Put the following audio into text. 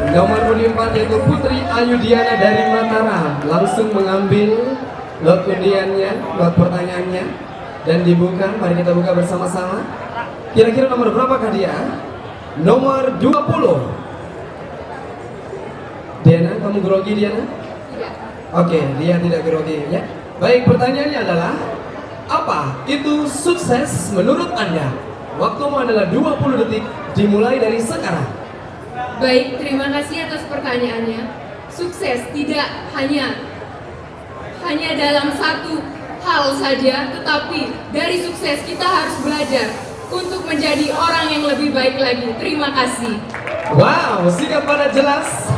Nomor podium 4 yaitu Putri Ayudiana dari Mataram. Langsung mengambil lot undiannya, lot pertanyaannya, dan dibuka. Mari kita buka bersama-sama. Kira-kira nomor berapakah dia? Nomor 20. Diana, kamu grogi Diana? Tidak. Oke, dia tidak grogi ya. Baik, pertanyaannya adalah apa itu sukses menurut Anda? Waktumu adalah 20 detik dimulai dari sekarang. Baik, terima kasih atas pertanyaannya. Sukses tidak hanya dalam satu hal saja, tetapi dari sukses kita harus belajar untuk menjadi orang yang lebih baik lagi. Terima kasih. Wow, sikap pada jelas.